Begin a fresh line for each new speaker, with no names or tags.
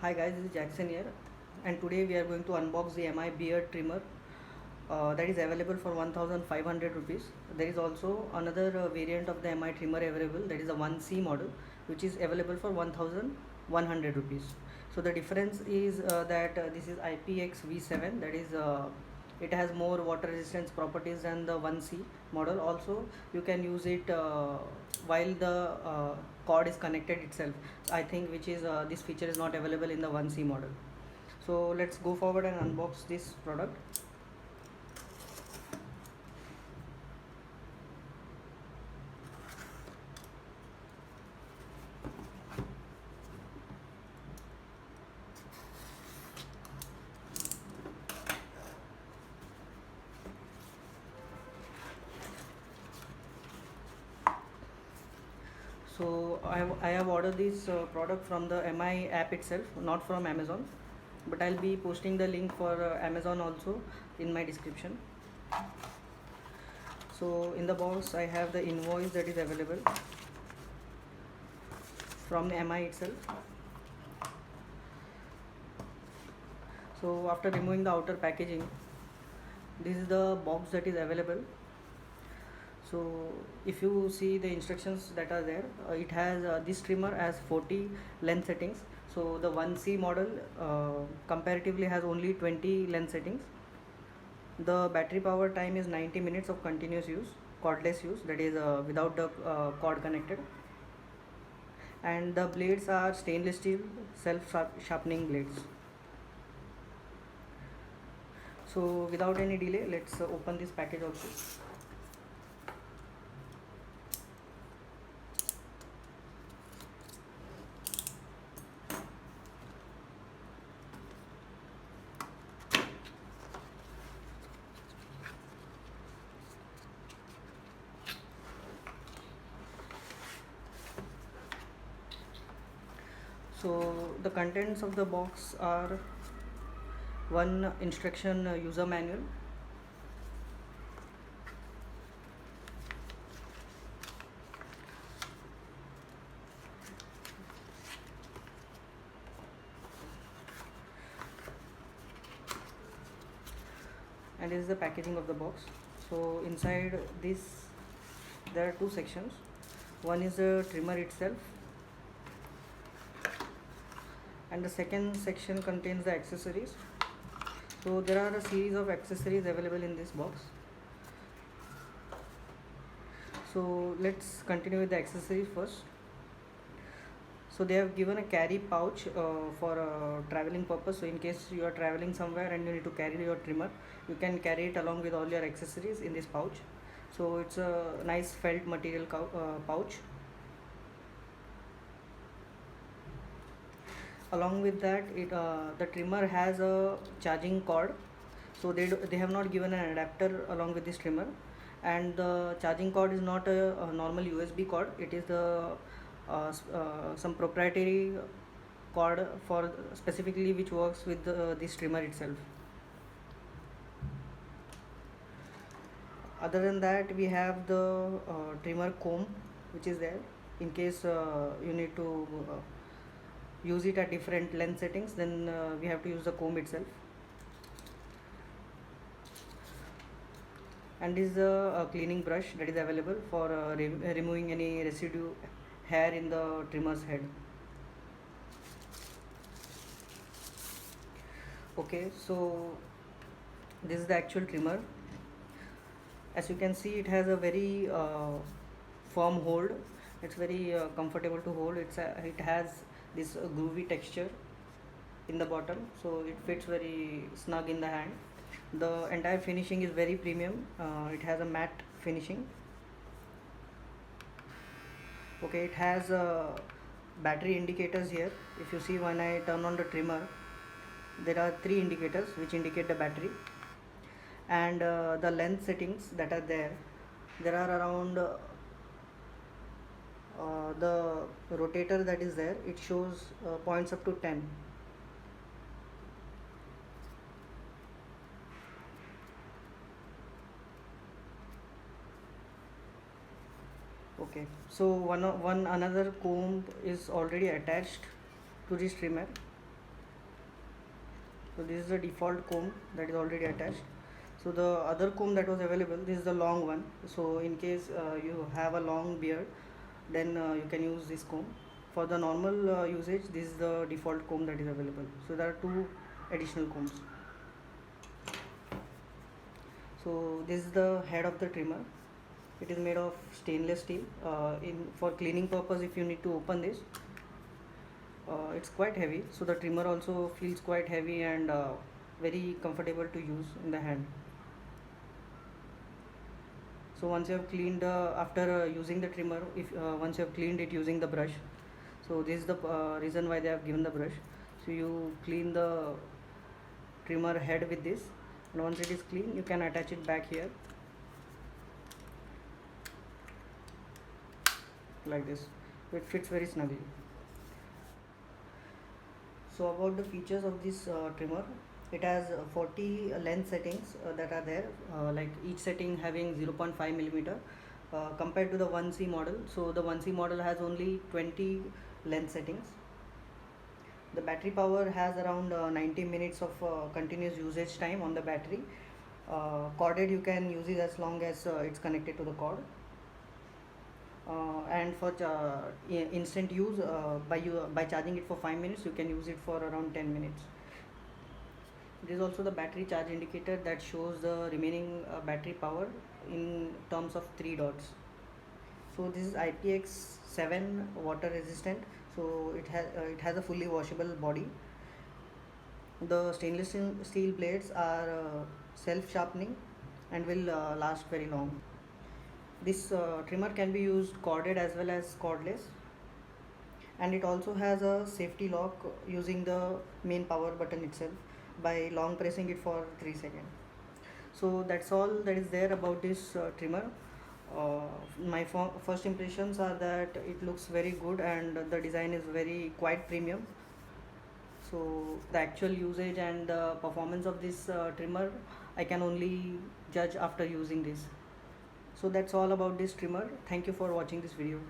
Hi guys, this is Jackson here, and today we are going to unbox the MI beard trimmer that is available for 1500 rupees. There is also another variant of the MI trimmer available, that is a 1C model, which is available for 1100 rupees. So the difference is that this is IPX V7, that is it has more water resistance properties than the 1C model. Also you can use it while the cord is connected itself, I think, which is this feature is not available in the 1C model. So let's go forward and unbox this product. So I have ordered this product from the MI app itself, not from Amazon, but I'll be posting the link for Amazon also in my description. So in the box I have the invoice that is available from the MI itself. So after removing the outer packaging, this is the box that is available. So if you see the instructions that are there, it has this trimmer has 40 length settings. So the 1C model comparatively has only 20 length settings. The battery power time is 90 minutes of continuous use, cordless use, that is without the cord connected. And the blades are stainless steel self sharpening blades. So without any delay, let's open this package also. So the contents of the box are one instruction user manual, and this is the packaging of the box. So inside this there are two sections. One is the trimmer itself, and the second section contains the accessories. So there are a series of accessories available in this box. So let's continue with the accessories first. So they have given a carry pouch for traveling purpose. So in case you are traveling somewhere and you need to carry your trimmer, you can carry it along with all your accessories in this pouch. So it's a nice felt material pouch. Along with that, the trimmer has a charging cord. So they have not given an adapter along with this trimmer, and the charging cord is not a normal USB cord. It is the some proprietary cord for specifically which works with this trimmer itself. Other than that, we have the trimmer comb, which is there in case you need to use it at different length settings, then we have to use the comb itself. And this is a cleaning brush that is available for removing any residue hair in the trimmer's head. Okay, so this is the actual trimmer. As you can see, it has a very firm hold. It's very comfortable to hold. It has this groovy texture in the bottom, so it fits very snug in the hand. The entire finishing is very premium. It has a matte finishing. Okay, it has battery indicators here. If you see, when I turn on the trimmer, there are three indicators which indicate the battery, and the length settings that are there are around the rotator that is there, it shows points up to 10. Okay, so one another comb is already attached to this trimmer. So this is the default comb that is already attached. So the other comb that was available, this is the long one. So in case you have a long beard, then you can use this comb. For the normal usage, this is the default comb that is available. So there are two additional combs. So this is the head of the trimmer. It is made of stainless steel. For cleaning purpose, if you need to open this, it's quite heavy. So the trimmer also feels quite heavy and very comfortable to use in the hand. So once you have cleaned after using the trimmer, if once you have cleaned it using the brush, so this is the reason why they have given the brush. So you clean the trimmer head with this, and once it is clean, you can attach it back here like this. It fits very snugly. So about the features of this trimmer, it has 40 length settings that are there, like each setting having 0.5 millimeter compared to the 1C model. So the 1C model has only 20 length settings. The battery power has around 90 minutes of continuous usage time on the battery. Corded, you can use it as long as it's connected to the cord. And for instant use, by charging it for 5 minutes, you can use it for around 10 minutes. There is also the battery charge indicator that shows the remaining battery power in terms of 3 dots. So this is IPX7 water resistant, so it has a fully washable body. The stainless steel blades are self sharpening and will last very long. This trimmer can be used corded as well as cordless, and it also has a safety lock using the main power button itself by long pressing it for 3 seconds. So that's all that is there about this trimmer. My first impressions are that it looks very good and the design is very quite premium. So the actual usage and the performance of this trimmer, I can only judge after using this. So that's all about this trimmer. Thank you for watching this video.